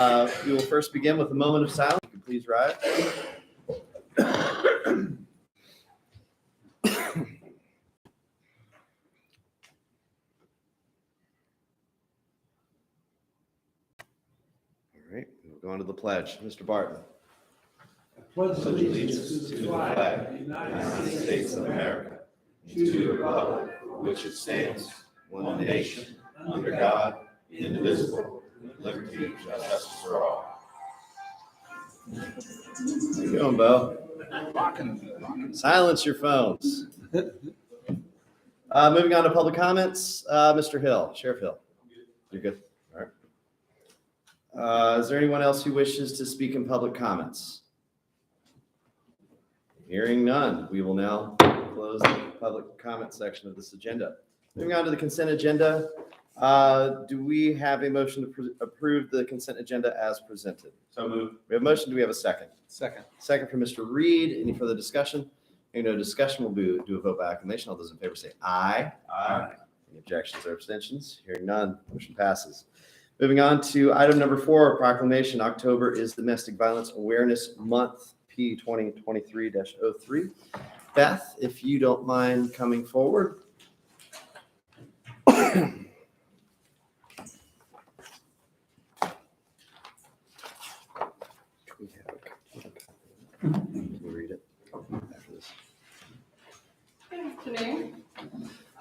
We will first begin with a moment of silence. If you please rise. All right, we'll go on to the pledge. Mr. Barton. Pledge allegiance to the flag of the United States of America, to the republic for which it stands, one nation, under God, indivisible, with liberty and justice for all. How you doing, Bo? Silence your phones. Moving on to public comments. Mr. Hill, Sheriff Hill. You're good? All right. Is there anyone else who wishes to speak in public comments? Hearing none, we will now close the public comment section of this agenda. Moving on to the consent agenda. Do we have a motion to approve the consent agenda as presented? So moved. We have a motion. Do we have a second? Second. Second from Mr. Reed. Any further discussion? No discussion. We'll do a vote by acclamation. All those in favor say aye. Aye. Any objections or abstentions? Hearing none, motion passes. Moving on to item number 4, proclamation. October is Domestic Violence Awareness Month, P 2023-03. Beth, if you don't mind coming forward. Can you read it after this? Good afternoon.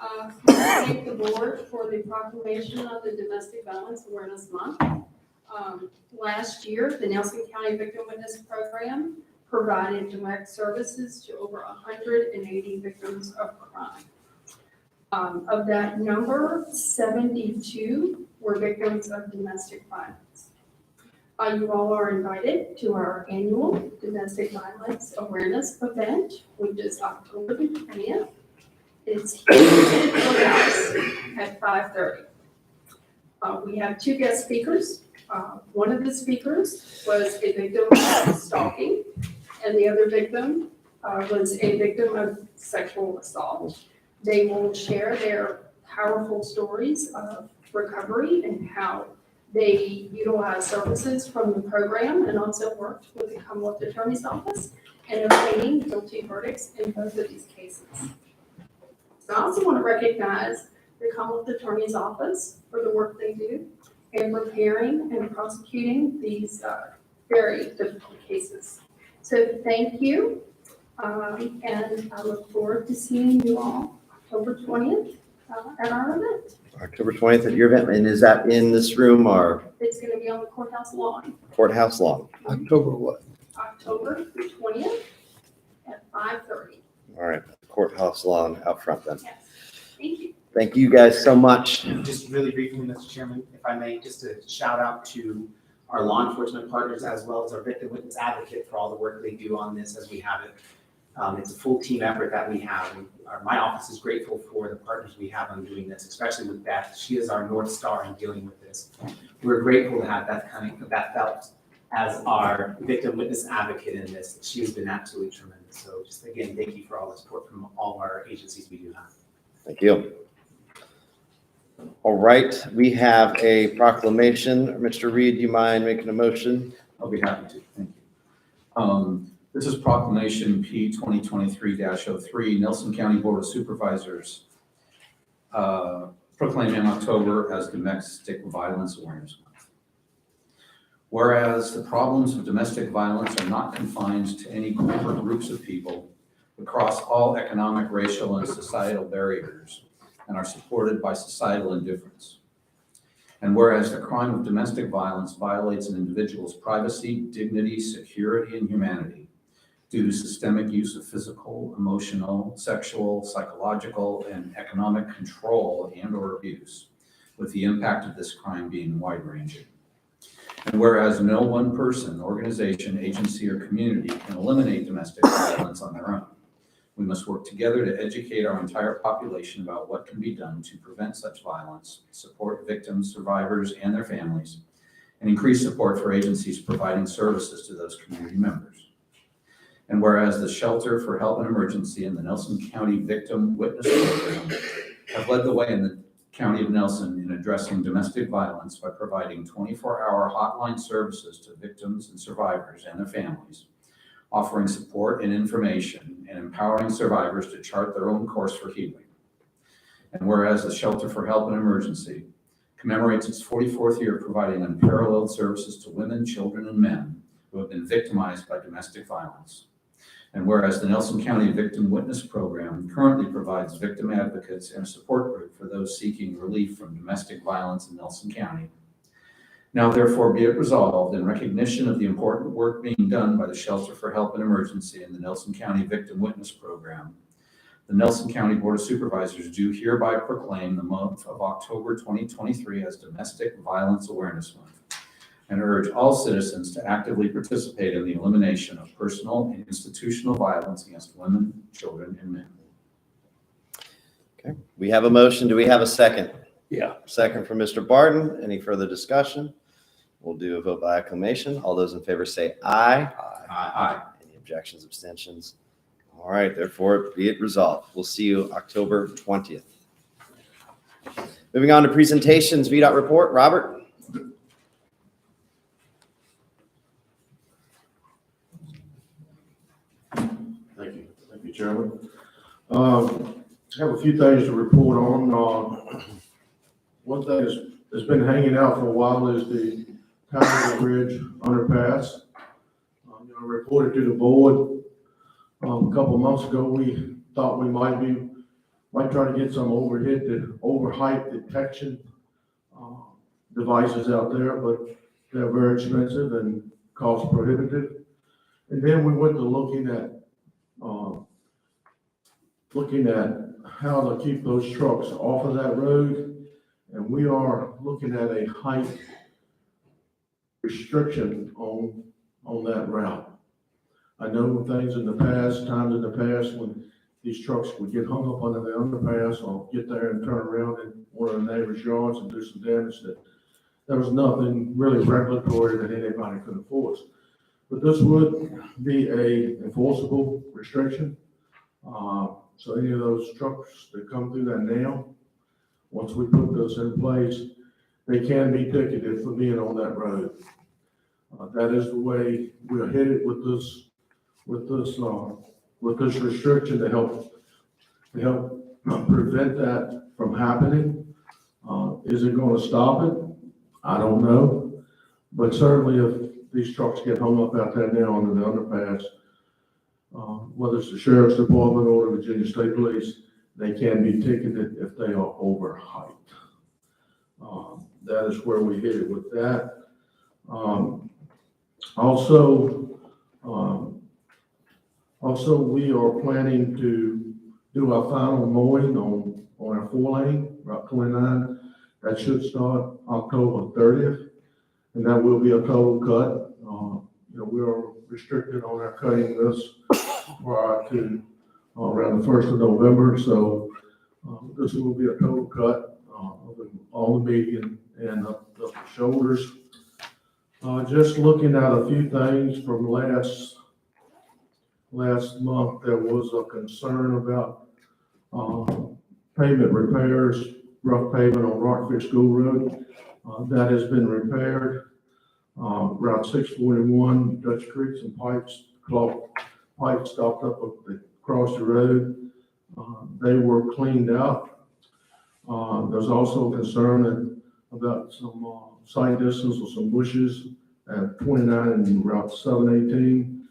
I thank the board for the proclamation of the Domestic Violence Awareness Month. Last year, the Nelson County Victim Witness Program provided direct services to over 180 victims of crime. Of that number, 72 were victims of domestic violence. You all are invited to our annual Domestic Violence Awareness event, which is October the 20th. It's here in the courthouse at 5:30. We have 2 guest speakers. One of the speakers was a victim of stalking, and the other victim was a victim of sexual assault. They will share their powerful stories of recovery and how they utilize services from the program and also worked with the Commonwealth Attorney's Office in obtaining guilty verdicts in both of these cases. So I also want to recognize the Commonwealth Attorney's Office for the work they do in preparing and prosecuting these very difficult cases. So thank you, and I look forward to seeing you all October 20th at our event. October 20th at your event, and is that in this room or It's going to be on the courthouse lawn. courthouse lawn? October what? October 20th at 5:30. All right, courthouse lawn out front then. Yes, thank you. Thank you guys so much. Just really briefly, Mr. Chairman, if I may, just a shout out to our law enforcement partners as well as our victim witness advocate for all the work they do on this as we have it. It's a full team effort that we have. My office is grateful for the partners we have on doing this, especially with Beth. She is our North Star in dealing with this. We're grateful to have Beth Phelps as our victim witness advocate in this. She has been absolutely tremendous. So just again, thank you for all the support from all our agencies we do have. Thank you. All right, we have a proclamation. Mr. Reed, do you mind making a motion? I'll be happy to, thank you. This is proclamation P 2023-03, Nelson County Board of Supervisors proclaiming October as Domestic Violence Awareness Month. Whereas the problems of domestic violence are not confined to any group or groups of people, but cross all economic, racial, and societal barriers, and are supported by societal indifference. And whereas the crime of domestic violence violates an individual's privacy, dignity, security, and humanity due to systemic use of physical, emotional, sexual, psychological, and economic control and/or abuse, with the impact of this crime being wide-ranging. And whereas no one person, organization, agency, or community can eliminate domestic violence on their own, we must work together to educate our entire population about what can be done to prevent such violence, support victims, survivors, and their families, and increase support for agencies providing services to those community members. And whereas the Shelter for Help and Emergency and the Nelson County Victim Witness Program have led the way in the County of Nelson in addressing domestic violence by providing 24-hour hotline services to victims and survivors and their families, offering support and information, and empowering survivors to chart their own course for healing. And whereas the Shelter for Help in Emergency commemorates its 44th year providing unparalleled services to women, children, and men who have been victimized by domestic violence. And whereas the Nelson County Victim Witness Program currently provides victim advocates and a support group for those seeking relief from domestic violence in Nelson County. Now therefore be it resolved, in recognition of the important work being done by the Shelter for Help in Emergency and the Nelson County Victim Witness Program, the Nelson County Board of Supervisors do hereby proclaim the month of October 2023 as Domestic Violence Awareness Month, and urge all citizens to actively participate in the elimination of personal and institutional violence against women, children, and men. Okay, we have a motion. Do we have a second? Yeah. Second from Mr. Barton. Any further discussion? We'll do a vote by acclamation. All those in favor say aye. Aye. Any objections, abstentions? All right, therefore be it resolved. We'll see you October 20th. Moving on to presentations, VDOT report. Robert? Thank you, Chairman. I have a few things to report on. One thing that's been hanging out for a while is the County Bridge underpass. I reported to the board a couple of months ago. We thought we might try to get some overheight detection devices out there, but they're very expensive and cost prohibitive. And then we went to looking at how to keep those trucks off of that road. And we are looking at a height restriction on that route. I know times in the past when these trucks would get hung up under the underpass or get there and turn around in one of the neighbor's yards and do some damage, that there was nothing really regulatory that anybody could enforce. But this would be a enforceable restriction. So any of those trucks that come through that now, once we put this in place, they can be ticketed for being on that road. That is the way we're headed with this restriction to help prevent that from happening. Is it going to stop it? I don't know. But certainly if these trucks get hung up out there now under the underpass, whether it's the Sheriff's Department or the Virginia State Police, they can be ticketed if they are over height. That is where we headed with that. Also, we are planning to do our final mowing on our 4-lane, Route 29. That should start October 30th, and that will be a total cut. We are restricted on our cutting this prior to around the 1st of November, so this will be a total cut of all the median and up the shoulders. Just looking at a few things from last month, there was a concern about pavement repairs, rough pavement on Rockfish School Road. That has been repaired. Route 641, Dutch Creek, some pipes stopped up across the road. They were cleaned out. There's also concern about some sight distance or some bushes at 29 and Route 718.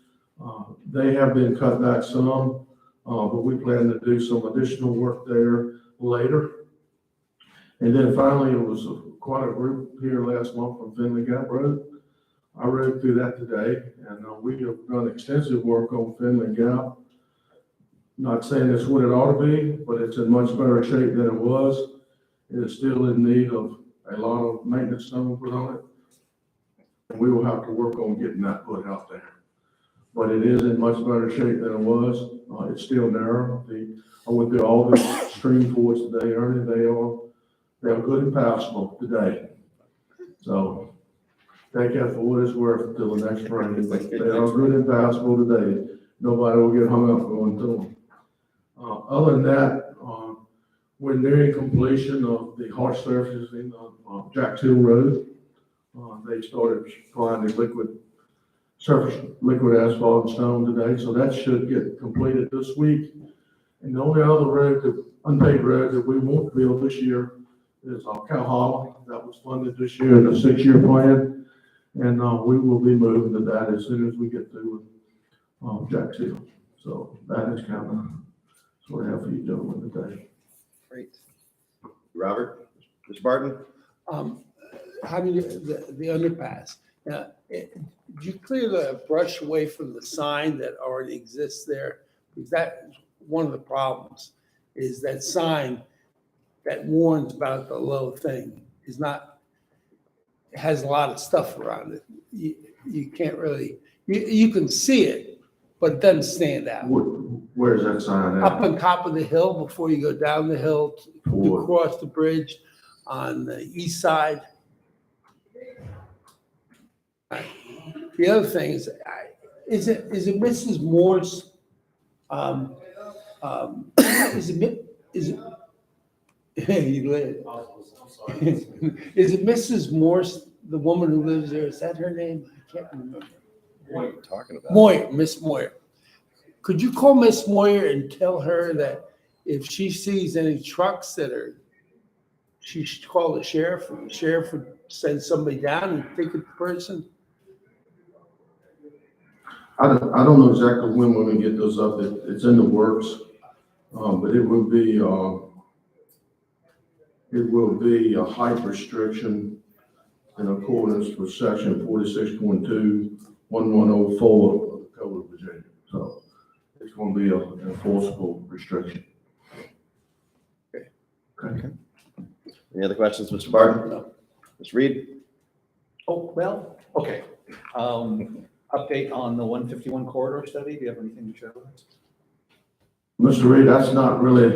They have been cut back some, but we plan to do some additional work there later. And then finally, it was quite a group here last month from Finley Gap Road. I rode through that today, and we have done extensive work on Finley Gap. Not saying it's what it ought to be, but it's in much better shape than it was. It is still in need of a lot of maintenance stone put on it. And we will have to work on getting that put out there. But it is in much better shape than it was. It's still narrow. I went through all the stream fords today, Ernie. They are good and passable today. So take that for what it's worth until the next spring. They are good and passable today. Nobody will get hung up going through them. Other than that, We're nearing completion of the hard surfacing of Jack Hill Road. They started supplying the liquid asphalt and stone today, so that should get completed this week. And the only other unpaved road that we won't build this year is Cow Hollow. That was funded this year in a 6-year plan. And we will be moving to that as soon as we get through Jack Hill. So that is kind of what I have for you gentlemen today. Great. Robert, Mr. Barton? How do you, the underpass, now, did you clear the brush away from the sign that already exists there? Because that's one of the problems, is that sign that warns about the low thing is not, it has a lot of stuff around it. You can't really, you can see it, but it doesn't stand out. Where's that sign Up at? on top of the hill, before you go down the hill to cross the bridge on the east side. The other thing is it Mrs. Moore's, is it Mrs. Morse, the woman who lives there? Is that her name? I can't remember. What are you talking about? Moyer, Miss Moyer. Could you call Miss Moyer and tell her that if she sees any trucks that are, she should call the sheriff, and the sheriff would send somebody down and pick the person? I don't know exactly when we're gonna get those up. It's in the works. But it will be a height restriction in accordance with section 46.2.1104 of the Code of Virginia. So it's going to be an enforceable restriction. Okay. Any other questions, Mr. Barton? No. Mr. Reed? Oh, well, okay. Update on the 151 corridor study. Do you have anything to share with us? Mr. Reed, that's not really, it's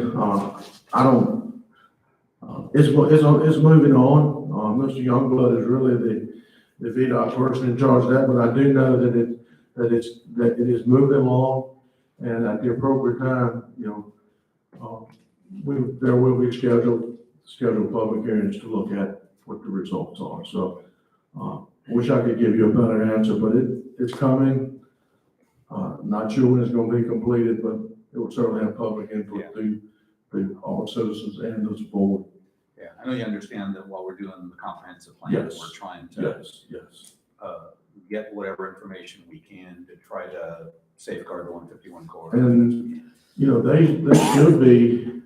moving on. Mr. Youngblood is really the VDOT person in charge of that, but I do know that it is moving along, and at the appropriate time, there will be scheduled public hearings to look at what the results are. So, wish I could give you a better answer, but it's coming. Not sure when it's going to be completed, but it will certainly have public input through all citizens and this board. Yeah, I know you understand that while we're doing the comprehensive plan, Yes. we're trying to Yes. get whatever information we can to try to safeguard the 151 corridor. And, they should be,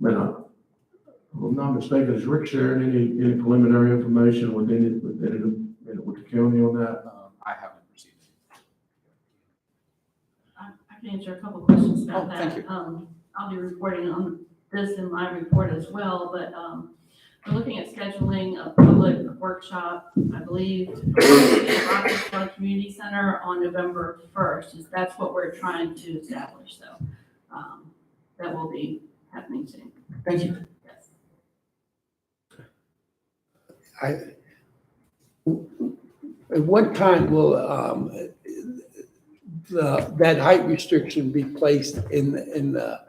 if I'm not mistaken, is Rick sharing any preliminary information with the county on that? I haven't received it. I can answer a couple questions about Oh, that. thank you. I'll be reporting on this in my report as well, but we're looking at scheduling a public workshop, I believe, at Rockers Club Community Center on November 1st. That's what we're trying to establish, so that will be happening soon. Thank you. Yes. At what time will that height restriction be placed in the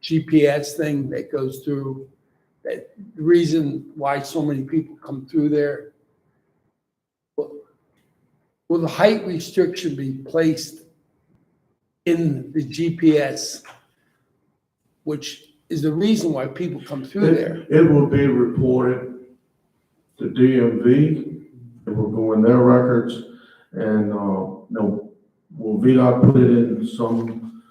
GPS thing that goes through? That the reason why so many people come through there? Will the height restriction be placed in the GPS, which is the reason why people come through there? It will be reported to DMV. It will go in their records, and will VDOT put it in some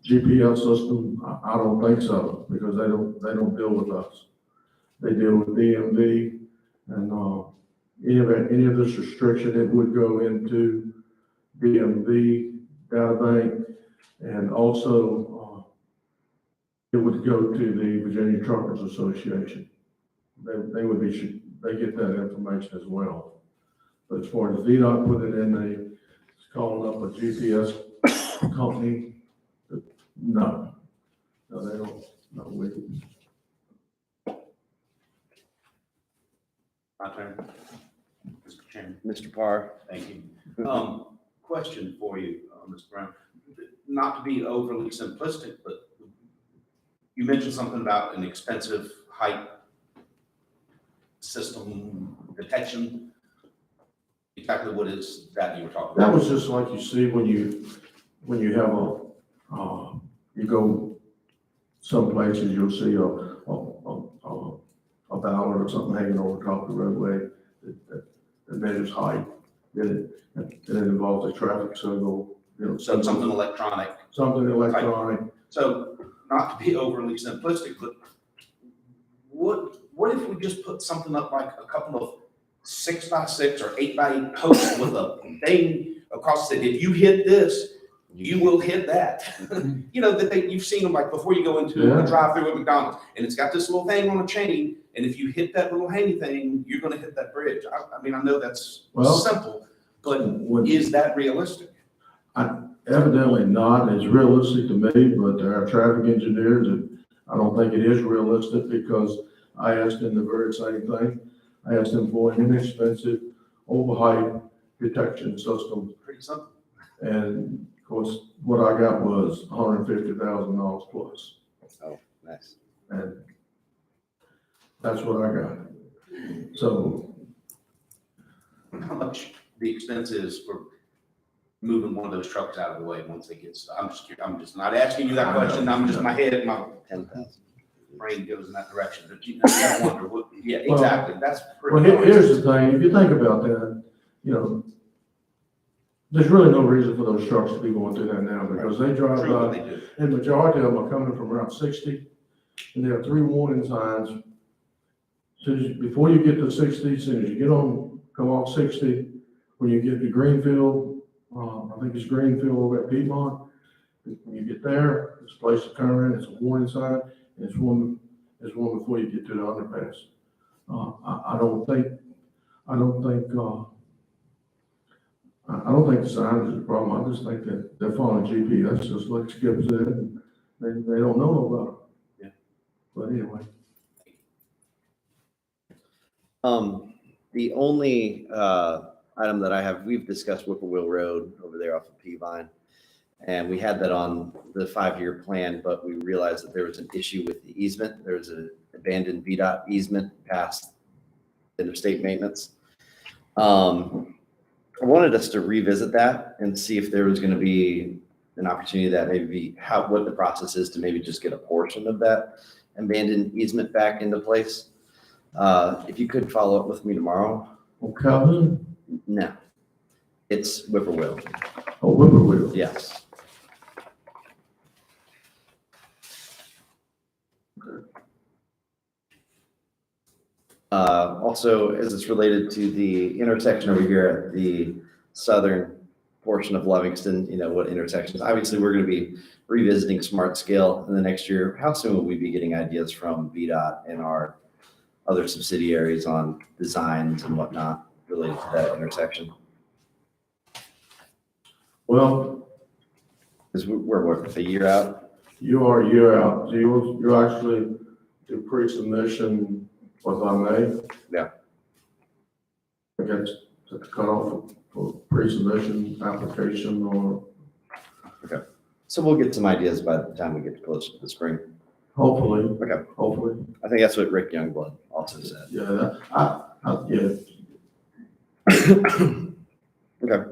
GPS system? I don't think so, because they don't deal with us. They deal with DMV, and any of this restriction, it would go into DMV data bank, and also it would go to the Virginia Truckers Association. They get that information as well. But as far as VDOT put it in, it's calling up a GPS company. No, they don't. No, My turn. Mr. Chairman. Mr. Parr? Thank you. Question for you, Ms. Brown. Not to be overly simplistic, but You mentioned something about an expensive height system detection. Exactly what is that you were talking That about? was just like you see when you have you go some places, you'll see a ballard or something hanging over the top of the roadway that measures height. Then it involves a traffic signal, So something electronic. something electronic. So not to be overly simplistic, but what if we just put something up like a couple of 6x6 or 8x8 posts with a thing across it? If you hit this, you will hit that. You know, you've seen them like before you go into Yeah. a drive-through at McDonald's, and it's got this little thing on a chain, and if you hit that little hangy thing, you're gonna hit that bridge. I mean, I know that's Well, simple, but When- is that realistic? Evidently not, it's realistic to me, but there are traffic engineers, and I don't think it is realistic because I asked them the very same thing. I asked them for an inexpensive overheight detection system, Pretty simple. and of course, what I got was $150,000 plus, Oh, nice. and that's what I got. So, How much the expense is for moving one of those trucks out of the way once they get stuck? I'm just not asking you that question. I'm just, my head, my 10,000. brain goes in that direction. But you gotta wonder what, yeah, exactly. That's well, pretty. here's the thing, if you think about that, there's really no reason for those trucks to be going through that now, because they drive True, what by, they do. and majority of them are coming from Route 60, and there are 3 warning signs. Before you get to 60, as soon as you come off 60, when you get to Greenfield, I think it's Greenfield over at Piedmont, when you get there, it's a place to turn in, it's a warning sign, and it's one before you get to the underpass. I don't think the sign is a problem. I just think that they're following GPS, just like Skip said, and they don't know about it. Yeah. But anyway. The only item that I have, we've discussed Whippoorwill Road over there off of Peavine. And we had that on the 5-year plan, but we realized that there was an issue with the easement. There was an abandoned VDOT easement past interstate maintenance. I wanted us to revisit that and see if there was going to be an opportunity that maybe what the process is to maybe just get a portion of that abandoned easement back into place. If you could follow up with me tomorrow. Oh, Calhoun? No, it's Whippoorwill. Oh, Whippoorwill. Yes. Also, as it's related to the intersection over here at the southern portion of Livingston, what intersections, obviously we're going to be revisiting Smart Scale in the next year. How soon will we be getting ideas from VDOT and our other subsidiaries on designs and whatnot related to that intersection? Well, Because we're a year out. you are a year out. You actually do pre-submission, if I may. Yeah. I guess to cut off for pre-submission application or So we'll get some ideas by the time we get closer to the spring. hopefully. Okay. Hopefully. I think that's what Rick Youngblood also said. Yeah, Okay.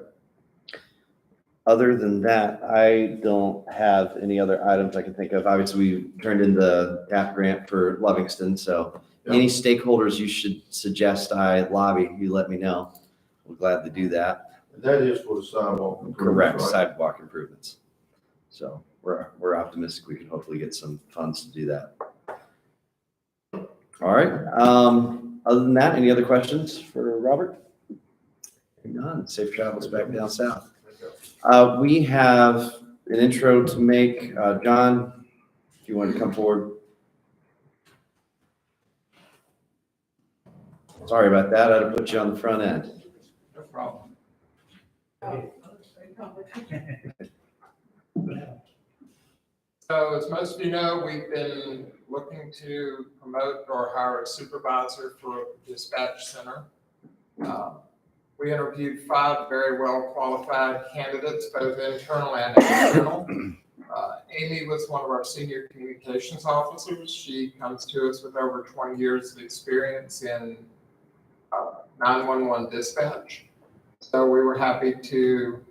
Other than that, I don't have any other items I can think of. Obviously, we turned in the DAP grant for Livingston, so any stakeholders you should suggest I lobby, you let me know. We're glad to do that. That is for the sidewalk. improvements, Correct, right? sidewalk improvements. So we're optimistic we can hopefully get some funds to do that. All right. Other than that, any other questions for Robert? None. Safe travels back down south. We have an intro to make. John, if you want to come forward. Sorry about that. I'd have put you on the front end. No problem. So as most of you know, we've been looking to promote or hire a supervisor for the dispatch center. We interviewed 5 very well qualified candidates, both internal and external. Amy was one of our senior communications officers. She comes to us with over 20 years of experience in 911 dispatch. So we were happy to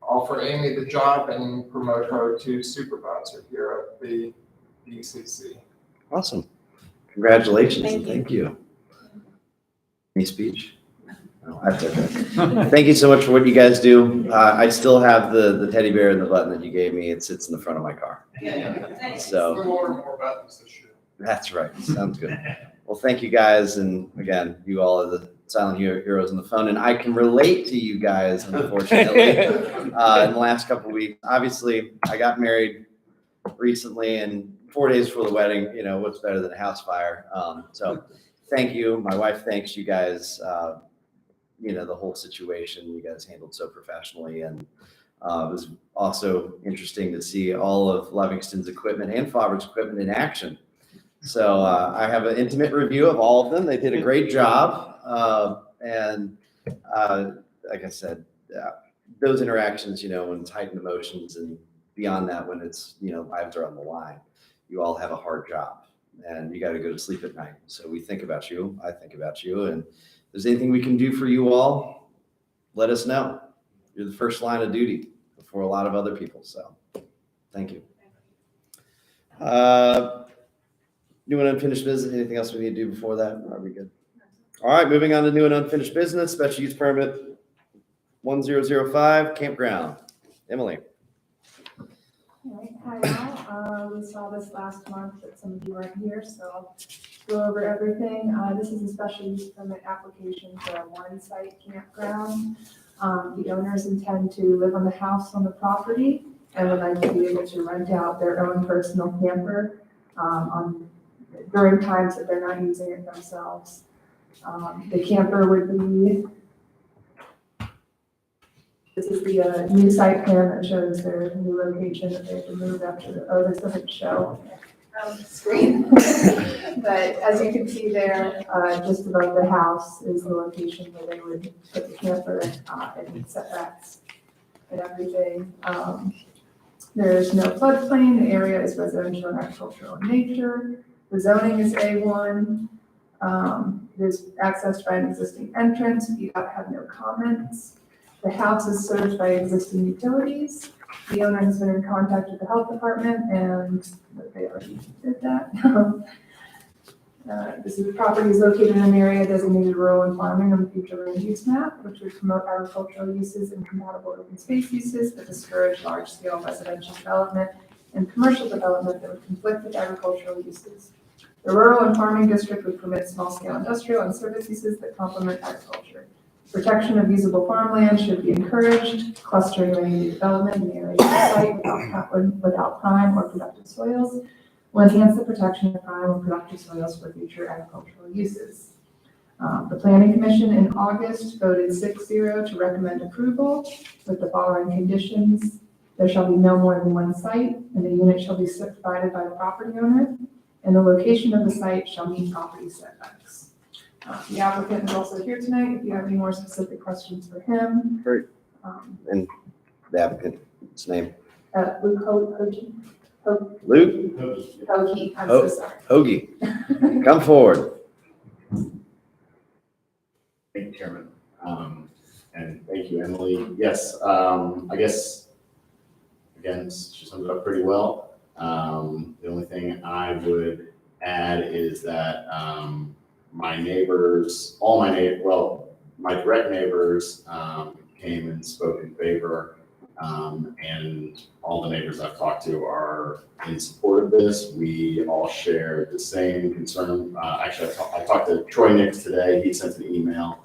offer Amy the job and promote her to supervisor here at the DCC. Awesome. Congratulations and Thank you. thank you. Any speech? No, that's okay. Thank you so much for what you guys do. I still have the teddy bear and the button that you gave me. It sits in the front of my car. So We'll order more buttons this year. that's right. Sounds good. Well, thank you guys. And again, you all are the silent heroes on the phone. And I can relate to you guys, unfortunately, in the last couple of weeks. Obviously, I got married recently, and 4 days before the wedding, you know, what's better than a house fire? So thank you. My wife thanks you guys. You know, the whole situation you guys handled so professionally. And it was also interesting to see all of Livingston's equipment and Faubert's equipment in action. So I have an intimate review of all of them. They did a great job. And like I said, those interactions, you know, when it's heightened emotions, and beyond that, when it's, you know, lives are on the line, you all have a hard job and you got to go to sleep at night. So we think about you. I think about you. And if there's anything we can do for you all, let us know. You're the first line of duty before a lot of other people. So thank you. New and unfinished business. Anything else we need to do before that? Are we good? All right, moving on to new and unfinished business. Special use permit 1005 campground. Emily. All right, hi all. We saw this last month, but some of you weren't here, so I'll go over everything. This is a special use permit application for a one-site campground. The owners intend to live on the house on the property and would like to be able to rent out their own personal camper during times that they're not using it themselves. The camper would be, this is the new site plan that shows their new location that they've removed after this doesn't show on the screen. But as you can see there, just above the house is the location where they would put the camper and setbacks and everything. There's no floodplain. The area is residential and agricultural in nature. The zoning is A1. There's accessed by an existing entrance. You have no comments. The house is served by existing utilities. The owner has been in contact with the health department and they already did that. This property is located in an area designated rural and farming on the future land use map, which would promote agricultural uses and compatible open space uses that discourage large-scale residential development and commercial development that would conflict with agricultural uses. The rural and farming district would permit small-scale industrial and service uses that complement agriculture. Protection of usable farmland should be encouraged. Clustering of any development in the area of the site without prime or productive soils will enhance the protection of prime or productive soils for future agricultural uses. The Planning Commission in August voted 6-0 to recommend approval with the following conditions. There shall be no more than one site, and the unit shall be subdivided by the property owner, and the location of the site shall meet property setbacks. The applicant is also here tonight if you have any more specific questions for him. Great. And the applicant's name? Luke Hoagie. Luke Hoagie, I'm so sorry. Hoagie. Come forward. Thank you, Chairman. And thank you, Emily. Yes, I guess, again, she summed it up pretty well. The only thing I would add is that my neighbors, my direct neighbors came and spoke in favor, and all the neighbors I've talked to are in support of this. We all share the same concern. Actually, I talked to Troy Nix today. He sent an email,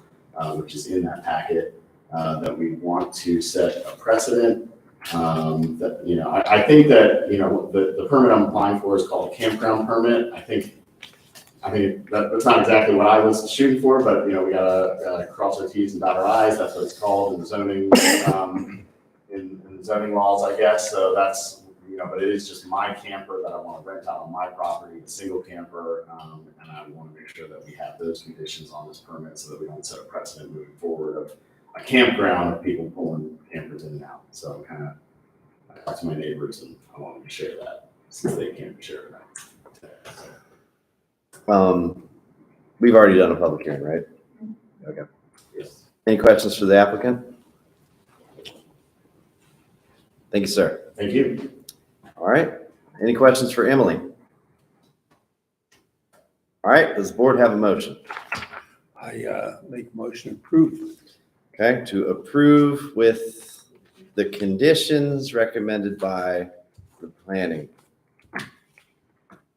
which is in that packet, that we want to set a precedent. That, you know, I think that, you know, the permit I'm applying for is called a campground permit. I think that's not exactly what I was shooting for, but, you know, we gotta cross our T's and dot our I's. That's what it's called in the zoning, in the zoning laws, I guess. So that's, you know, but it is just my camper that I want to rent out on my property, a single camper, and I want to make sure that we have those conditions on this permit so that we don't set a precedent moving forward of a campground of people pulling campers in and out. So I'm kind of I talked to my neighbors and I want them to share that since they can't share that. We've already done a public hearing, right? Okay. Yes. Any questions for the applicant? Thank you, sir. Thank you. All right. Any questions for Emily? All right. Does the board have a motion? I make a motion to approve. Okay, to approve with the conditions recommended by the planning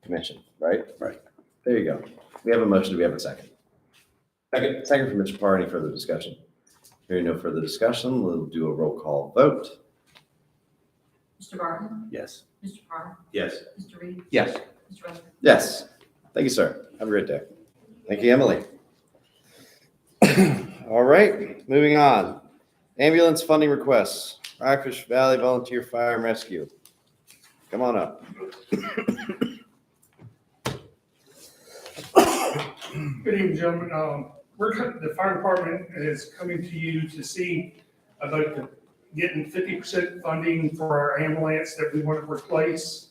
commission, right? Right. There you go. We have a motion. Do we have a second? Second. Second from Mr. Parr. Any further discussion? Hearing no further discussion, we'll do a roll call vote. Mr. Barton, Yes. Mr. Parr, Yes. Mr. Reed, Yes. Mr. Rutherford. Yes. Thank you, sir. Have a great day. Thank you, Emily. All right, moving on. Ambulance funding requests. Rockfish Valley Volunteer Fire and Rescue. Come on up. Good evening, gentlemen. The fire department is coming to you to see about getting 50% funding for our ambulance that we want to replace.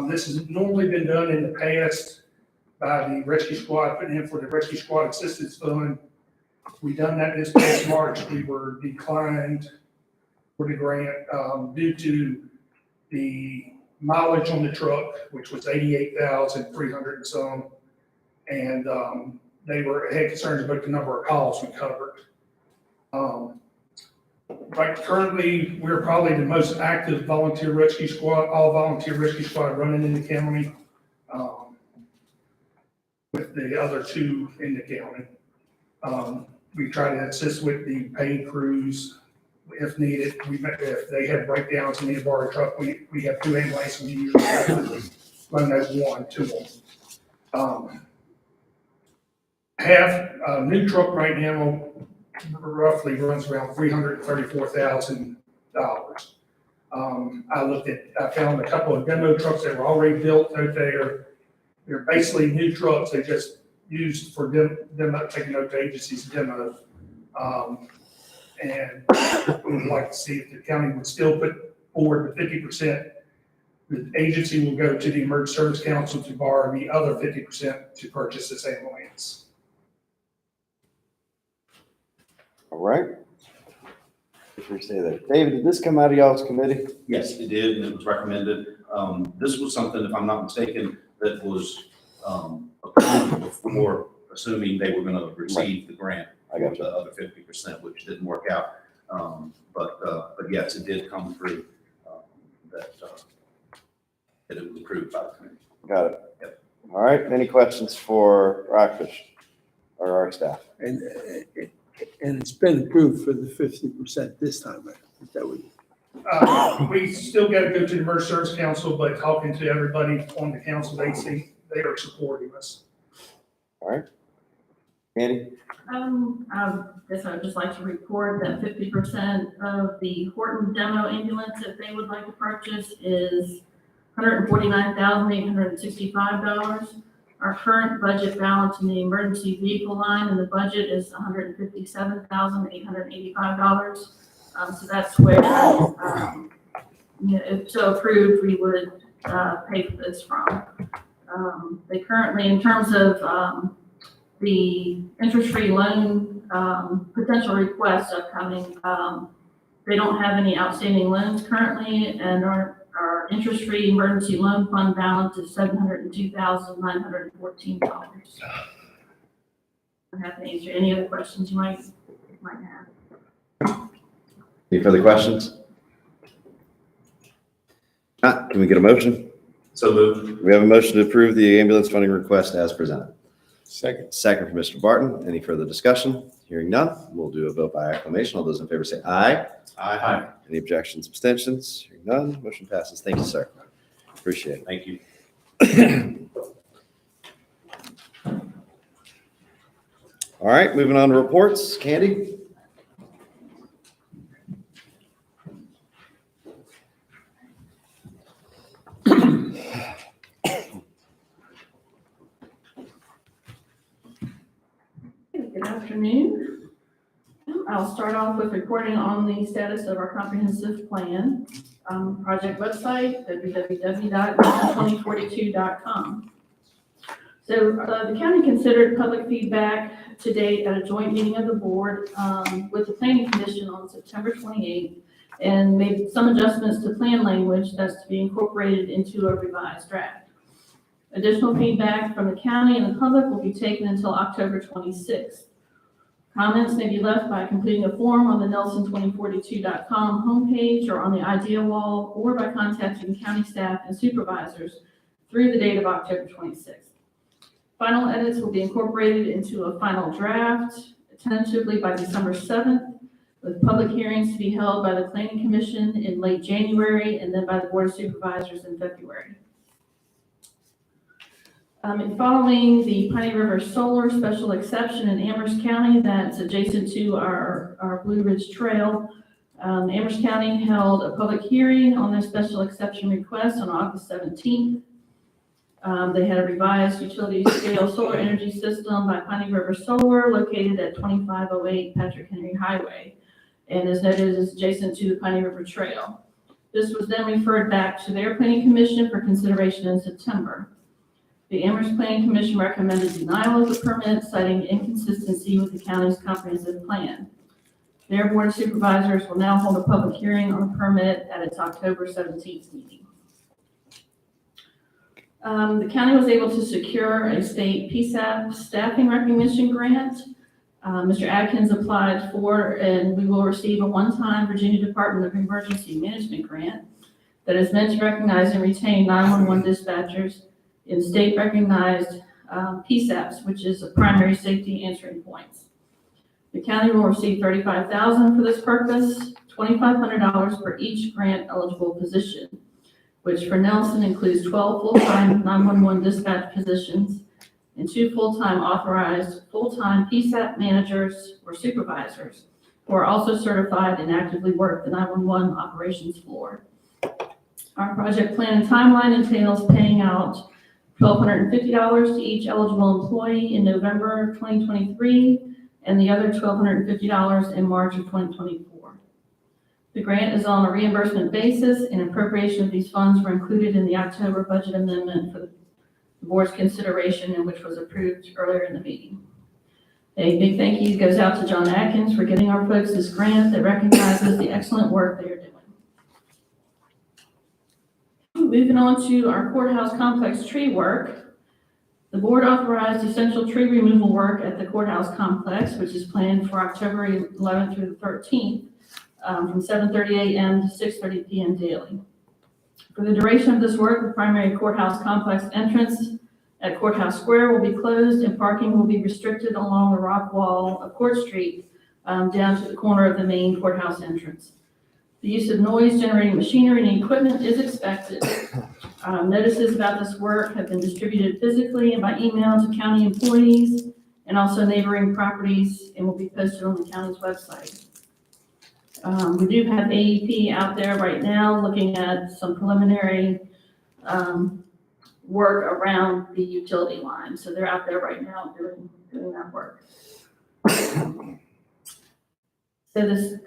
This has normally been done in the past by the rescue squad, putting in for the rescue squad assistance fund. We done that this past March. We were declined for the grant due to the mileage on the truck, which was 88,300 and some. And they had concerns about the number of calls we covered. Right, currently, we're probably the most active volunteer rescue squad, all volunteer rescue squad running in the county, with the other two in the county. We try to assist with the paid crews if needed. If they have breakdowns and need to borrow a truck, we have two ambulances, we usually run that one to them. Have a new truck right now roughly runs around $334,000. I found a couple of demo trucks that were already built out there. They're basically new trucks. They just used for demo, taking out to agencies demo. And we would like to see if the county would still put forward the 50%. The agency will go to the Emergency Service Council to borrow the other 50% to purchase this ambulance. All right. If we say that. David, did this come out of y'all's committee? Yes, it did, and it was recommended. This was something, if I'm not mistaken, that was approved before, assuming they were going to receive the grant. I got the other 50%, which didn't work out. But yes, it did come through that it was approved by the committee. Got it. Yep. All right. Any questions for Rockfish or our staff? And it's been approved for the 50% this time, right? Is that what? We still got to go to the Emergency Service Council, but talking to everybody on the council, they are supporting us. All right. Andy? I guess I'd just like to report that 50% of the Horton demo ambulance that they would like to purchase is $149,865. Our current budget balance in the emergency vehicle line in the budget is $157,885. So that's where, if so approved, we would pay for this from. They currently, in terms of the interest-free loan potential requests upcoming, they don't have any outstanding loans currently, and our interest-free emergency loan fund balance is $702,914. I'm happy to answer any other questions you might have. Any further questions? Can we get a motion? So moved. We have a motion to approve the ambulance funding request as presented. Second. Second from Mr. Barton. Any further discussion? Hearing none, we'll do a vote by acclamation. All those in favor say aye. Aye. Any objections, abstentions? Hearing none, motion passes. Thank you, sir. Appreciate it. Thank you. All right, moving on to reports. Candy? Good afternoon. I'll start off with reporting on the status of our comprehensive plan. Project website, www.2042.com. So the county considered public feedback to date at a joint meeting of the board with the planning commission on September 28th and made some adjustments to plan language that's to be incorporated into a revised draft. Additional feedback from the county and the public will be taken until October 26th. Comments may be left by completing a form on the Nelson2042.com homepage or on the idea wall, or by contacting county staff and supervisors through the date of October 26th. Final edits will be incorporated into a final draft tentatively by December 7th, with public hearings to be held by the Planning Commission in late January and then by the Board of Supervisors in February. And following the Piney River Solar Special Exception in Amherst County that's adjacent to our Blue Ridge Trail, Amherst County held a public hearing on their special exception request on August 17th. They had a revised utility scale solar energy system by Piney River Solar located at 2508 Patrick Henry Highway, and as noted is adjacent to the Piney River Trail. This was then referred back to their Planning Commission for consideration in September. The Amherst Planning Commission recommended denial of the permit, citing inconsistency with the county's comprehensive plan. Their Board of Supervisors will now hold a public hearing on the permit at its October 17th meeting. The county was able to secure a state PSAP staffing recognition grant. Mr. Adkins applied for, and we will receive a one-time Virginia Department of Emergency Management grant that is meant to recognize and retain 911 dispatchers in state-recognized PSAPs, which is a primary safety answering points. The county will receive $35,000 for this purpose, $2,500 for each grant-eligible position, which for Nelson includes 12 full-time 911 dispatch positions and 2 full-time authorized full-time PSAP managers or supervisors who are also certified and actively work the 911 operations floor. Our project plan and timeline entails paying out $1,250 to each eligible employee in November 2023 and the other $1,250 in March of 2024. The grant is on a reimbursement basis, and appropriation of these funds were included in the October budget amendment for the board's consideration, and which was approved earlier in the meeting. A big thank you goes out to John Atkins for getting our folks this grant that recognizes the excellent work they are doing. Moving on to our courthouse complex tree work. The board authorized essential tree removal work at the courthouse complex, which is planned for October 11th through the 13th, from 7:30 a.m. to 6:30 p.m. daily. For the duration of this work, the primary courthouse complex entrance at Courthouse Square will be closed and parking will be restricted along the rock wall of Court Street down to the corner of the main courthouse entrance. The use of noise-generating machinery and equipment is expected. Notices about this work have been distributed physically and by email to county employees and also neighboring properties, and will be posted on the county's website. We do have AEP out there right now looking at some preliminary work around the utility line. So they're out there right now doing that work. So this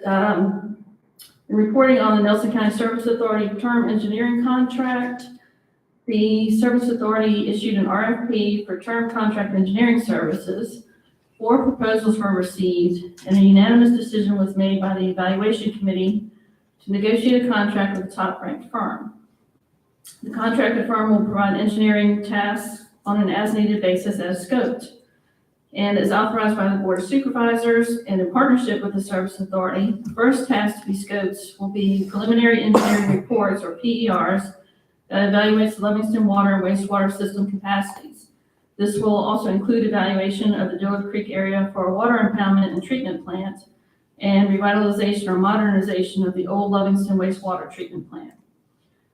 reporting on the Nelson County Service Authority term engineering contract. The Service Authority issued an RFP for term contract engineering services. 4 proposals were received, and a unanimous decision was made by the evaluation committee to negotiate a contract with a top-ranked firm. The contracted firm will provide engineering tasks on an as-needed basis as scoped, and is authorized by the Board of Supervisors and in partnership with the Service Authority. The first task to be scoped will be preliminary engineering reports, or PERs, that evaluates the Livingston water and wastewater system capacities. This will also include evaluation of the Dillard Creek area for a water impoundment and treatment plant, and revitalization or modernization of the old Livingston wastewater treatment plant.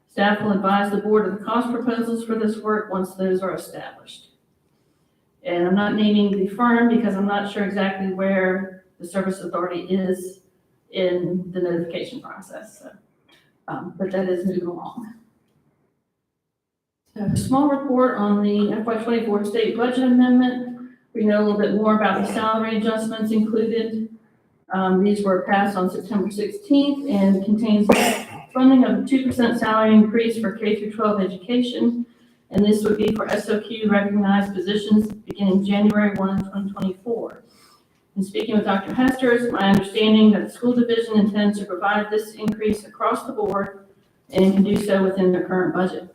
Staff will advise the board of the cost proposals for this work once those are established. And I'm not naming the firm because I'm not sure exactly where the Service Authority is in the notification process. So, but that is moving along. A small report on the FY24 state budget amendment. We know a little bit more about the salary adjustments included. These were passed on September 16th and contains funding of a 2% salary increase for K through 12 education, and this would be for SOQ recognized positions beginning January 1, 2024. In speaking with Dr. Hester, it's my understanding that the school division intends to provide this increase across the board and can do so within their current budget.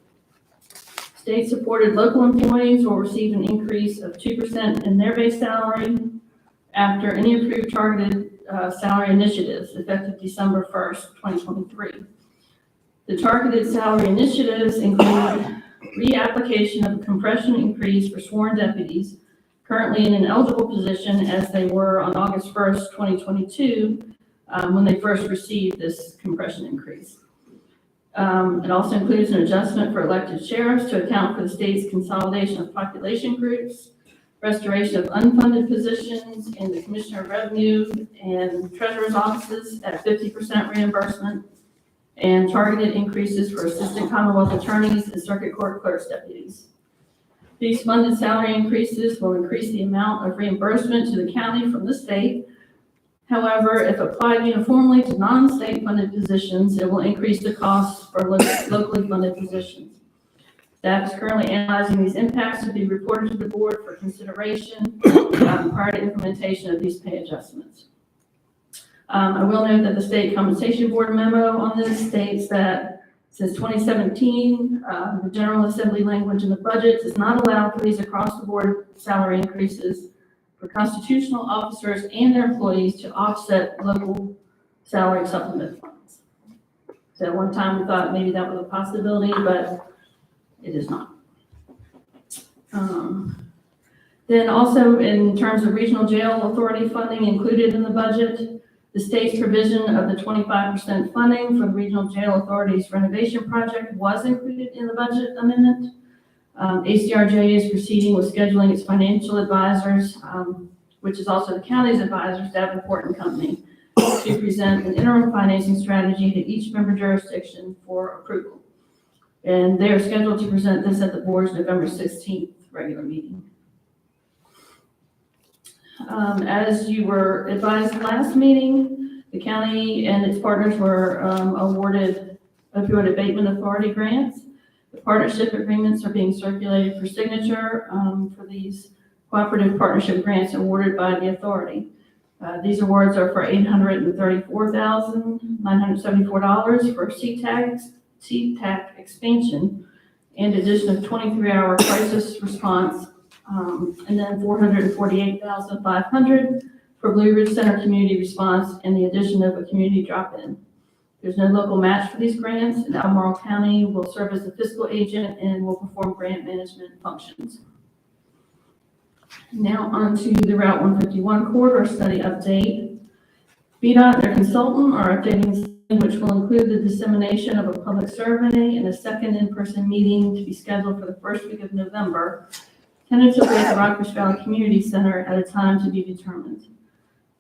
State-supported local employees will receive an increase of 2% in their base salary after any approved targeted salary initiatives effective December 1st, 2023. The targeted salary initiatives include reapplication of a compression increase for sworn deputies currently in an eligible position as they were on August 1st, 2022, when they first received this compression increase. It also includes an adjustment for elected sheriffs to account for the state's consolidation of population groups, restoration of unfunded positions in the Commissioner of Revenue and Treasurer's offices at a 50% reimbursement, and targeted increases for Assistant Commonwealth Attorneys and Circuit Court Clerk's deputies. These funded salary increases will increase the amount of reimbursement to the county from the state. However, if applied uniformly to non-state funded positions, it will increase the costs for locally funded positions. Staff is currently analyzing these impacts to be reported to the board for consideration prior to implementation of these pay adjustments. I will note that the State Compensation Board memo on this states that since 2017, the General Assembly language in the budget does not allow for these across-the-board salary increases for constitutional officers and their employees to offset local salary supplement funds. So at one time we thought maybe that was a possibility, but it is not. Then also in terms of regional jail authority funding included in the budget, the state's provision of the 25% funding for the regional jail authority's renovation project was included in the budget amendment. ACRJ is proceeding with scheduling its financial advisors, which is also the county's advisors, Davenport and Company, to present an interim financing strategy to each member jurisdiction for approval. And they are scheduled to present this at the board's November 16th regular meeting. As you were advised last meeting, the county and its partners were awarded opioid abatement authority grants. The partnership agreements are being circulated for signature for these cooperative partnership grants awarded by the authority. These awards are for $834,974 for CTAC expansion and addition of 23-hour crisis response, and then $448,500 for Blue Ridge Center community response and the addition of a community drop-in. There's no local match for these grants, and Albemarle County will serve as the fiscal agent and will perform grant management functions. Now on to the Route 151 corridor study update. VDOT, their consultant, are updating the study, which will include the dissemination of a public survey and a second in-person meeting to be scheduled for the first week of November, tentatively at the Rockfish Valley Community Center at a time to be determined.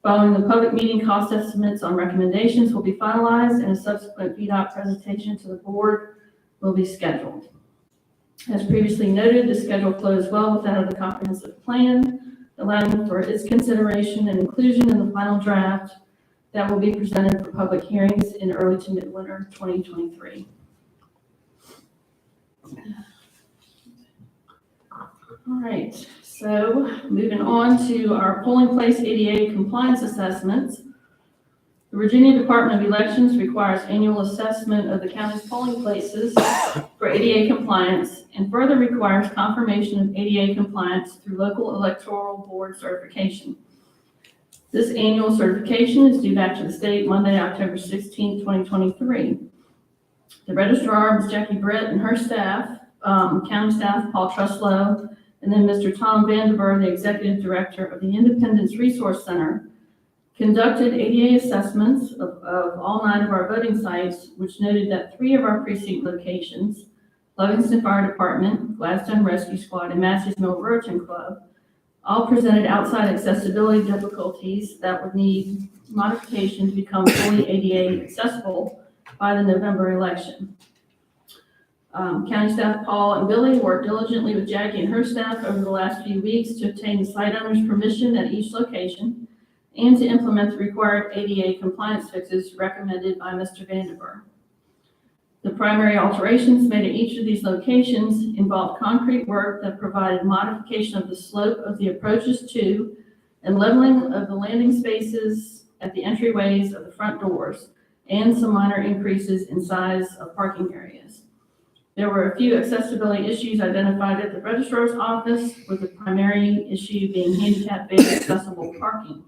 Following the public meeting, cost estimates on recommendations will be finalized and a subsequent VDOT presentation to the board will be scheduled. As previously noted, the schedule flows well with that of the comprehensive plan, allowing for its consideration and inclusion in the final draft that will be presented for public hearings in early to midwinter 2023. All right, so moving on to our polling place ADA compliance assessments. The Virginia Department of Elections requires annual assessment of the county's polling places for ADA compliance and further requires confirmation of ADA compliance through local electoral board certification. This annual certification is due back to the state Monday, October 16, 2023. The registrar, Ms. Jackie Britt, and her staff, county staff, Paul Truslow, and then Mr. Tom Vandiver, the executive director of the Independence Resource Center, conducted ADA assessments of all 9 of our voting sites, which noted that 3 of our precinct locations, Livingston Fire Department, Gladstone Rescue Squad, and Massey's Mill Rotary Club, all presented outside accessibility difficulties that would need modification to become fully ADA accessible by the November election. County staff Paul and Billy worked diligently with Jackie and her staff over the last few weeks to obtain the site owner's permission at each location and to implement the required ADA compliance fixes recommended by Mr. Vandiver. The primary alterations made at each of these locations involved concrete work that provided modification of the slope of the approaches to and leveling of the landing spaces at the entryways of the front doors, and some minor increases in size of parking areas. There were a few accessibility issues identified at the registrar's office, with the primary issue being handicap-based accessible parking.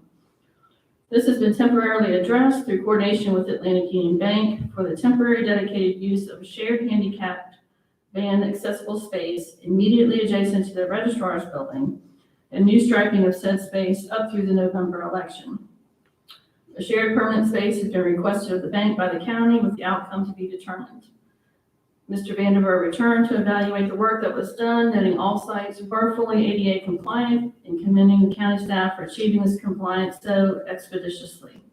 This has been temporarily addressed through coordination with Atlantic Union Bank for the temporary dedicated use of a shared handicapped van accessible space immediately adjacent to the registrar's building, and new striping of said space up through the November election. A shared permanent space has been requested of the bank by the county, with the outcome to be determined. Mr. Vandiver returned to evaluate the work that was done, noting all sites were fully ADA compliant and commending the county staff for achieving this compliance so expeditiously.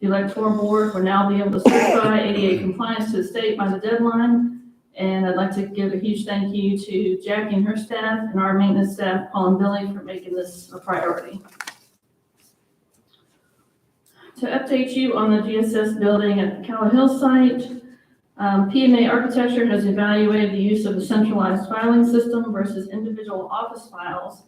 The electoral board will now be able to certify ADA compliance to the state by the deadline, and I'd like to give a huge thank you to Jackie and her staff and our maintenance staff, Paul and Billy, for making this a priority. To update you on the GSS building at the Calla Hill site, PMA Architecture has evaluated the use of a centralized filing system versus individual office files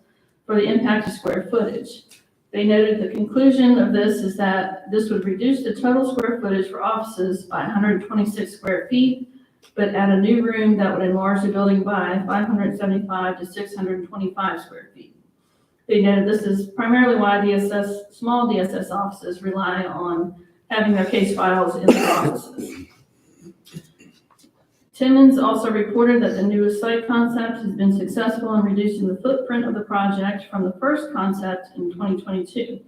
for the impacted square footage. They noted the conclusion of this is that this would reduce the total square footage for offices by 126 square feet, but add a new room that would enlarge the building by 575 to 625 square feet. They noted this is primarily why small DSS offices rely on having their case files in their offices. Timmons also reported that the newest site concept has been successful in reducing the footprint of the project from the first concept in 2022.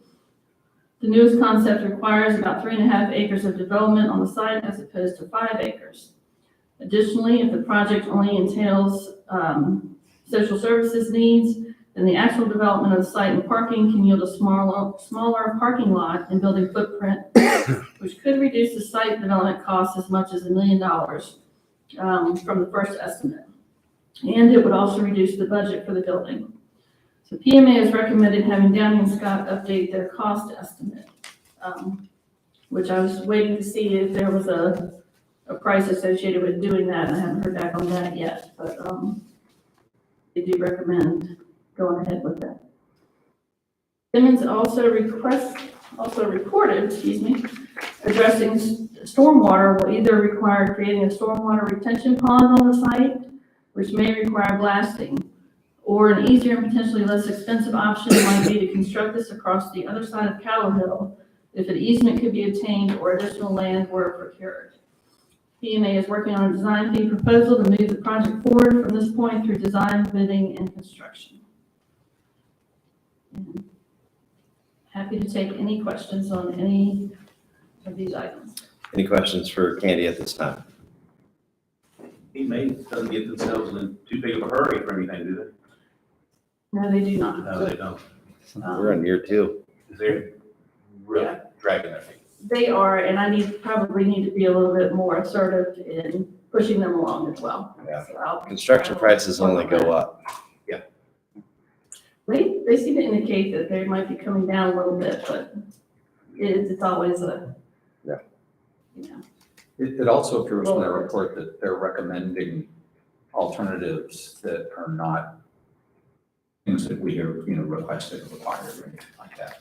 The newest concept requires about 3.5 acres of development on the site as opposed to 5 acres. Additionally, if the project only entails social services needs, then the actual development of the site and parking can yield a smaller parking lot and building footprint, which could reduce the site development costs as much as $1 million from the first estimate. And it would also reduce the budget for the building. So PMA has recommended having Downey and Scott update their cost estimate, which I was waiting to see if there was a price associated with doing that. I haven't heard back on that yet, but they do recommend going ahead with that. Simmons also reported, addressing stormwater will either require creating a stormwater retention pond on the site, which may require blasting, or an easier and potentially less expensive option might be to construct this across the other side of Calla Hill if an easement could be obtained or additional land were procured. PMA is working on a design fee proposal to move the project forward from this point through design, bidding, and construction. And happy to take any questions on any of these items. Any questions for Candy at this time? PMA doesn't get themselves in too big of a hurry for anything, do No, they do not. they? No, they don't. We're on year 2. They're really Yeah. dragging their feet. They are, and I probably need to be a little bit more assertive in pushing them along as well. Yeah. So Construction prices only go up. They seem to indicate that they might be coming down a little bit, but it's always a, Yeah. you know. It also appears from their report that they're recommending alternatives that are not things that we are, requested or required or anything like that.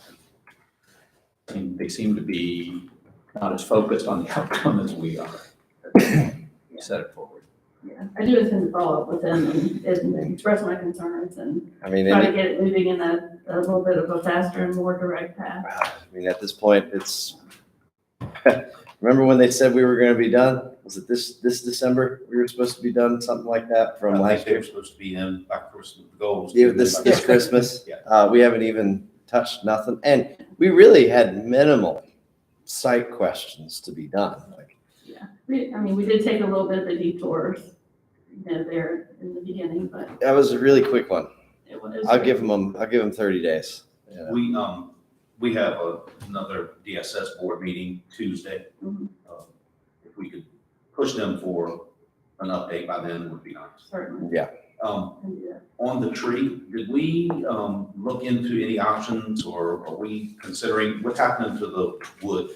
And they seem to be not as focused on the outcome as we are. Set it forward. Yeah, I do intend to follow up with them and express my concerns and I mean, try to get it moving in a little bit of a faster and more direct path. at this point, it's, remember when they said we were going to be done? Was it this December? We were supposed to be done, something like that from I think last they year? were supposed to be in, of course, the goal was. to Yeah, be in this by- Christmas. Yeah. We haven't even touched nothing. And we really had minimal site questions to be done. Like, Yeah, we did take a little bit of a detour, there in the beginning, but that was a really quick one. it was. I'll give them 30 days. you know. We have another DSS board meeting Tuesday. Mhm. If we could push them for an update by then, it would be nice. Certainly. Yeah. Can do that. On the tree, did we look into any options, or are we considering what's happening to the wood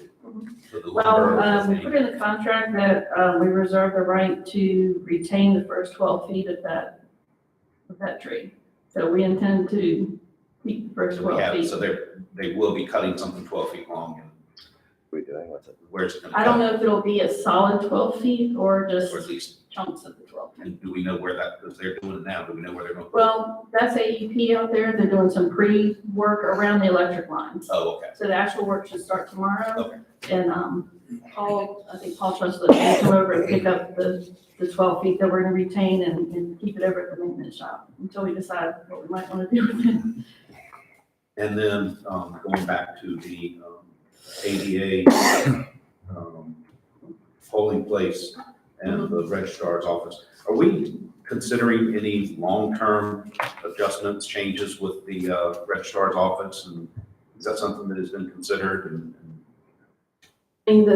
for the Well, lumber? we put in the contract that, we reserve the right to retain the first 12 feet of that tree. So we intend to keep the first So we 12 have, feet. so they will be cutting something 12 feet long, and We doing with it? where's it gonna I don't cut? know if it'll be a solid 12 feet or Or at just least, chunks of the 12 feet. and do we know where that, because they're doing it now, do we know where they're gonna? put it? Well, that's AEP out there. They're doing some pre-work around the electric lines. Oh, okay. So the actual work should start tomorrow. Okay. And, I think Paul trusts us to come over and pick up the 12 feet that we're gonna retain and keep it over at the maintenance shop until we decide what we might wanna do with it. And then, going back to the, ADA, polling place and the registrar's office, are we considering any long-term adjustments, changes with the, registrar's office? And is that something that has been considered and I mean,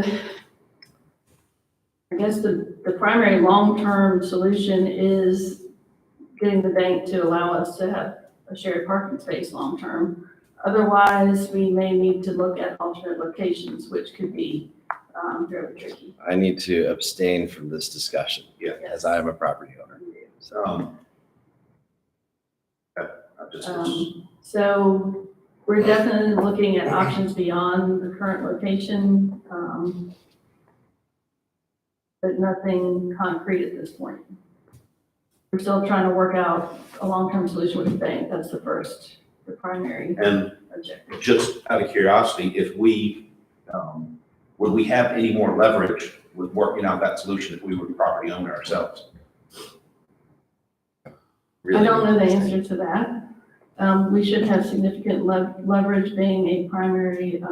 I guess the primary long-term solution is getting the bank to allow us to have a shared parking space long-term. Otherwise, we may need to look at alternate locations, which could be very tricky. I need to abstain from this discussion. Yeah. As I am a property owner. So, I just, So we're definitely looking at options beyond the current location, but nothing concrete at this point. We're still trying to work out a long-term solution with the bank. That's the primary and objective. just out of curiosity, if we, would we have any more leverage with working out that solution if we were the property owner ourselves? I really, don't know the answer to that. We should have significant leverage being a primary,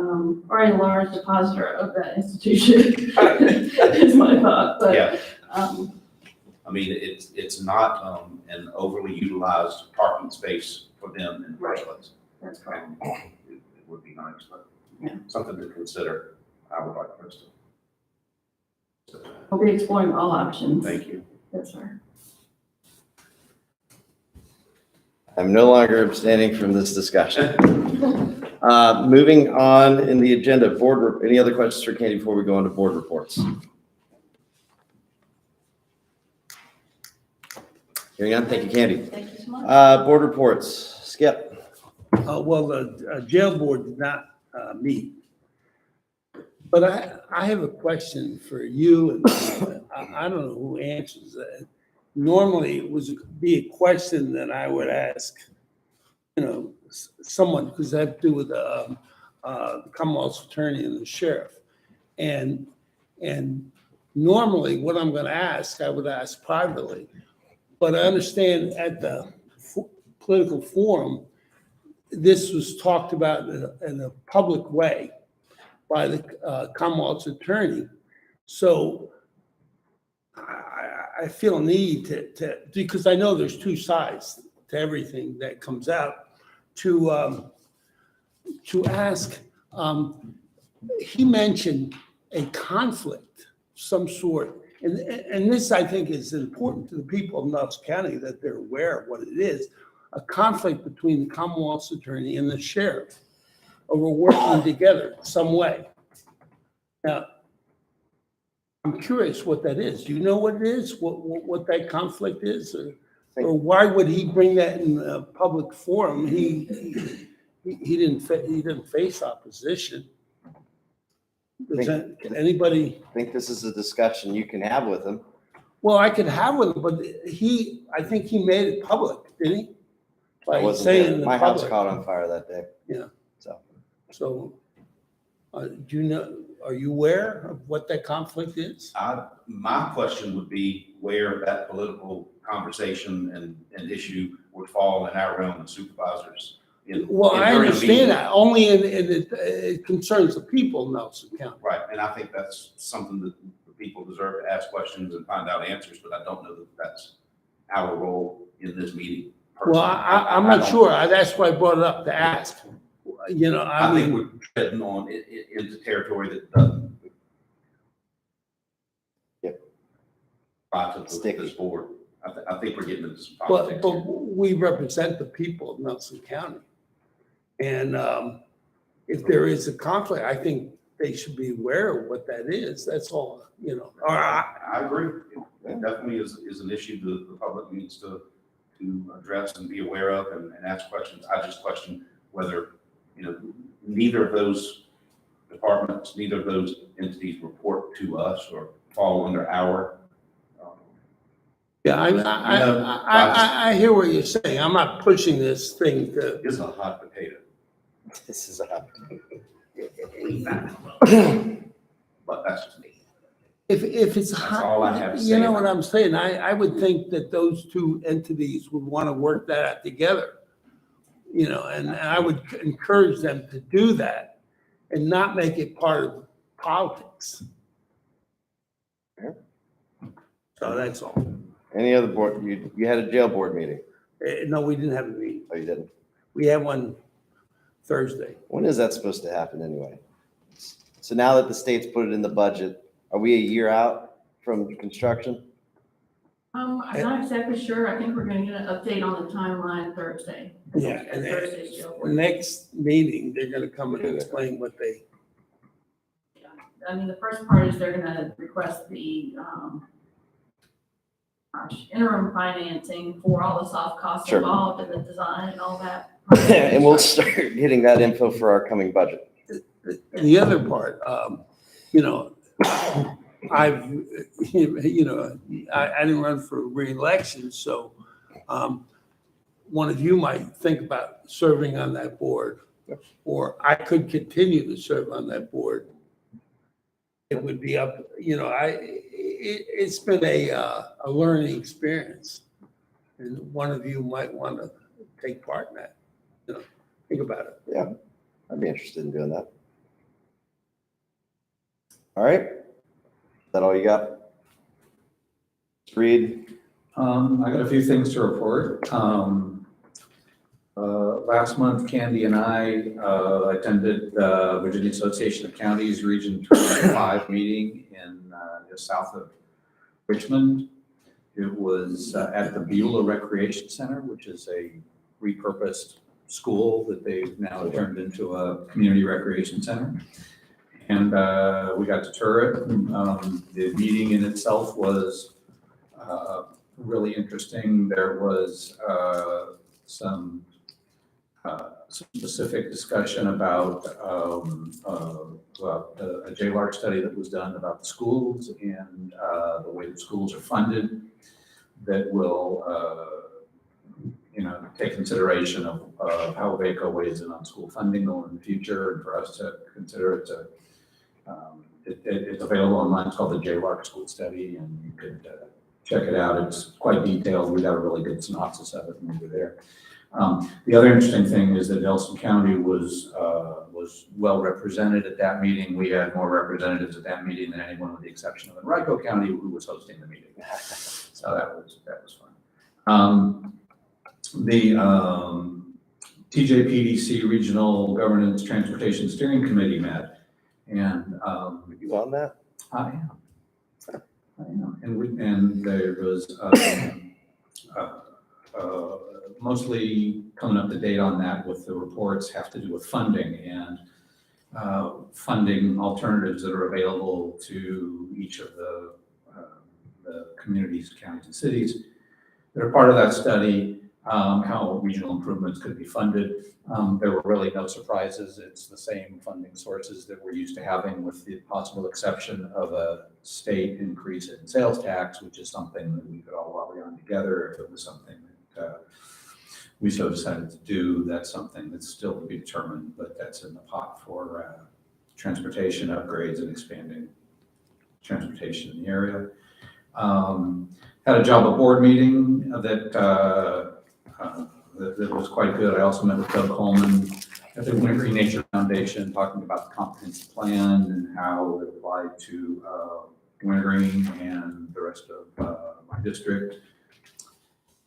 or a large depositor of that institution, is my thought, but, Yeah. I mean, it's not, an overly utilized parking space for them in the first place. that's correct. It would be nice, but Yeah. something to consider. I would like us to. We'll be exploring all options. Thank you. Yes, sir. I'm no longer abstaining from this discussion. Moving on in the agenda, any other questions for Candy before we go into board reports? Hearing none, thank you, Candy. Thank you so much. Board reports, Skip. Well, the jail board did not meet. But I have a question for you, and I don't know who answers that. Normally, it would be a question that I would ask, someone, because that have to do with the Commonwealth's attorney and the sheriff. And normally, what I'm gonna ask, I would ask privately. But I understand at the political forum, this was talked about in a public way by the Commonwealth's attorney. So I feel a need to, because I know there's two sides to everything that comes out, to ask, he mentioned a conflict, some sort. And this, I think, is important to the people of Knox County, that they're aware of what it is, a conflict between the Commonwealth's attorney and the sheriff over working together some way. Now, I'm curious what that is. Do you know what it is? What that conflict is? Or why would he bring that in a public forum? He didn't face opposition. Anybody? I think this is a discussion you can have with him. Well, I could have with him, but I think he made it public, didn't he? I By wasn't saying there. in the My house public. caught on fire that day. Yeah. So, Do you know, are you aware of what that conflict is? My question would be where that political conversation and issue would fall in our realm of supervisors. Well, I during a meeting. understand that, only it concerns the people of Nelson County. Right, and I think that's something that the people deserve to ask questions and find out answers, but I don't know that that's our role in this meeting. Well, I'm not don't- sure, that's why I brought it up to ask. I think we're treading on into territory that doesn't. Yep. Apply to Sticky. this board. I think we're getting into some But politics. we represent the people of Nelson County. And if there is a conflict, I think they should be aware of what that is, that's all, or I agree. It definitely is an issue the public needs to address and be aware of and ask questions. I just question whether, neither of those departments, neither of those entities report to us or fall under our. yeah, I hear what you're saying. I'm not pushing this thing to, Is a hot potato, This is a, but that's just me. if it's That's hot, all I have to you say know about what I'm saying? I would think that those two entities would want to work that out together. And I would encourage them to do that and not make it part of politics. Yeah. So that's all. any other board, you had a jail board meeting? No, we didn't have a meeting. Oh, you didn't? We had one Thursday. When is that supposed to happen anyway? So now that the state's put it in the budget, are we a year out from construction? I'm not exactly sure. I think we're gonna get an update on the timeline Thursday. Yeah, and Thursday's jail the board. next meeting, they're gonna come and explain what they, I mean, the first part is they're gonna request the, interim financing for all the soft costs Sure. involved in the design and all that. And we'll start getting that info for our coming budget. the other part, I've, I didn't run for reelection, so one of you might think about serving on that board, or I could continue to serve on that board. It would be up, it's been a learning experience, and one of you might want to take part in that. Think about it. Yeah, I'd be interested in doing that. All right. Is that all you got? Reed? I got a few things to report. Last month, Candy and I attended the Virginia Association of Counties Region 5 meeting in just south of Richmond. It was at the Beulah Recreation Center, which is a repurposed school that they've now turned into a community recreation center. And we got to tour it. The meeting in itself was really interesting. There was some specific discussion about a JLARC study that was done about the schools and the way the schools are funded that will take consideration of how VACO weighs in on school funding going in the future, and for us to consider it to, it's available online. It's called the JLARC School Study, and you could check it out. It's quite detailed. We got a really good synopsis of it when we were there. The other interesting thing is that Nelson County was well represented at that meeting. We had more representatives at that meeting than anyone, with the exception of Henrico County, who was hosting the meeting. So that was fun. The TJPDC Regional Governance Transportation Steering Committee met, and You on that? I am, and there was mostly coming up to date on that with the reports have to do with funding and funding alternatives that are available to each of the communities, counties, and cities that are part of that study. How regional improvements could be funded. There were really no surprises. It's the same funding sources that we're used to having, with the possible exception of a state increase in sales tax, which is something that we could all lobby on together. If it was something that we so decided to do, that's something that's still to be determined, but that's in the pot for transportation upgrades and expanding transportation in the area. Had a JABA board meeting that was quite good. I also met with Doug Coleman at the Winter Nature Foundation, talking about the comprehensive plan and how it applied to Winter and the rest of my district.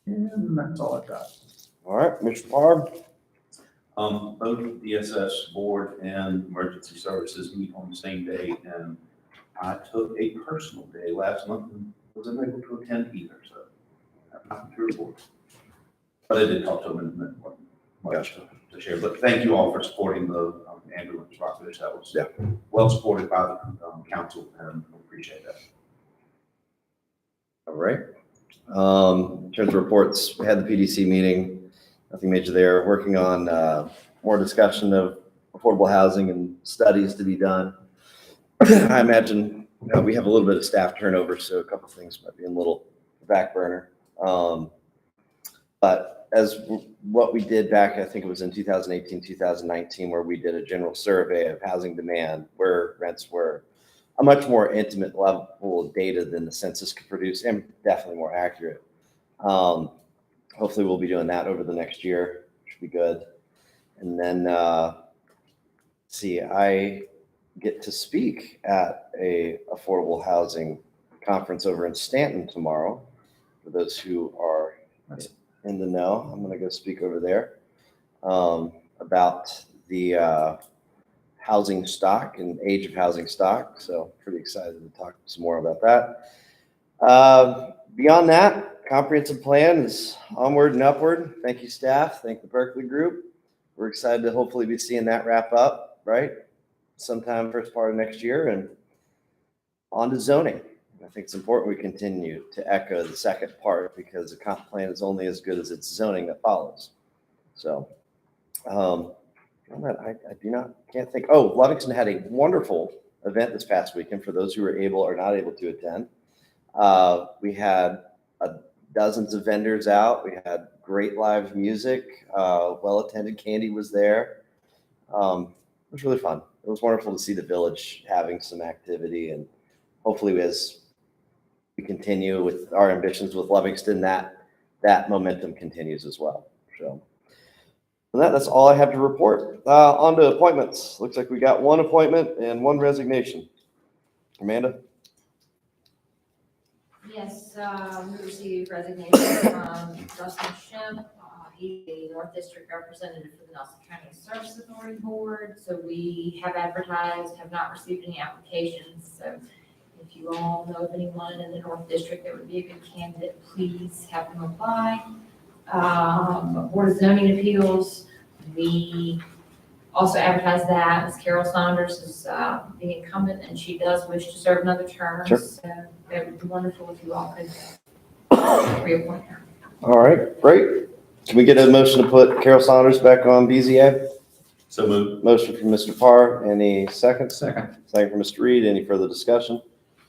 And that's all I've got. All right, Mr. Parr? Both DSS board and emergency services meet on the same day, and I took a personal day last month and wasn't able to attend either, so I'm not to report. But I did talk to them in the minute, much the chair. But thank you all for supporting the ambulance Rockledge. That was Yeah. well supported by the council, and appreciate that. All right. In terms of reports, we had the PDC meeting, nothing major there. Working on more discussion of affordable housing and studies to be done. I imagine we have a little bit of staff turnover, so a couple things might be a little back burner. But as what we did back, I think it was in 2018, 2019, where we did a general survey of housing demand, where rents were a much more intimate level of data than the census could produce, and definitely more accurate. Hopefully we'll be doing that over the next year, which should be good. And then, I get to speak at a affordable housing conference over in Stanton tomorrow. For those who are in the know, I'm gonna go speak over there about the housing stock and age of housing stock. So pretty excited to talk some more about that. Beyond that, comprehensive plan is onward and upward. Thank you, staff. Thank the Berkeley Group. We're excited to hopefully be seeing that wrap up, right? Sometime first part of next year, and on to zoning. I think it's important we continue to echo the second part, because the comp plan is only as good as its zoning that follows. So, can't think. Oh, Livingston had a wonderful event this past weekend for those who were able or not able to attend. We had dozens of vendors out. We had great live music. Well-attended. Candy was there. It was really fun. It was wonderful to see the village having some activity, and hopefully as we continue with our ambitions with Livingston, that momentum continues as well. So that's all I have to report. On to appointments. Looks like we got one appointment and one resignation. Amanda? Yes, we received resignation from Dustin Shemp. He's the North District representative for the Nelson County Service Authority Board. So we have advertised, have not received any applications. So if you all know of anyone in the North District that would be a good candidate, please have them apply. Board of Zoning Appeals, we also advertised that as Carol Saunders is the incumbent, and she does wish to serve another term. Sure. So it would be wonderful if you all could reappoint her. All right, great. Can we get a motion to put Carol Saunders back on BZA? So moved. Motion from Mr. Parr. Any second? Second. Second from Mr. Reed. Any further discussion?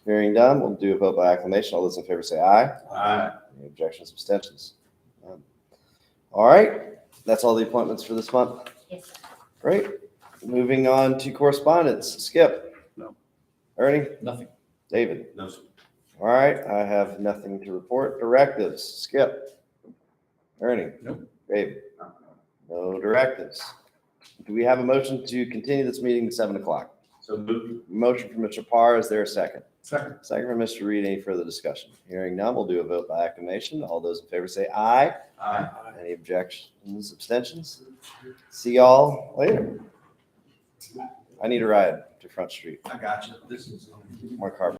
Hearing done, we'll do a vote by acclamation. All those in favor say aye. Aye. Any objections, abstentions? None. All right, that's all the appointments for this month. Yes. Great. Moving on to correspondence. Skip? No. Ernie? Nothing. David? No, sir. All right, I have nothing to report. Directives. Skip? Ernie? Nope. David? No directives. Do we have a motion to continue this meeting to 7 o'clock? So moved. Motion from Mr. Parr. Is there a second? Second. Second from Mr. Reed. Any further discussion? Hearing none, we'll do a vote by acclamation. All those in favor say aye. Aye. Any objections, abstentions? See y'all later. I need a ride to Front Street. I got you. This is. More car.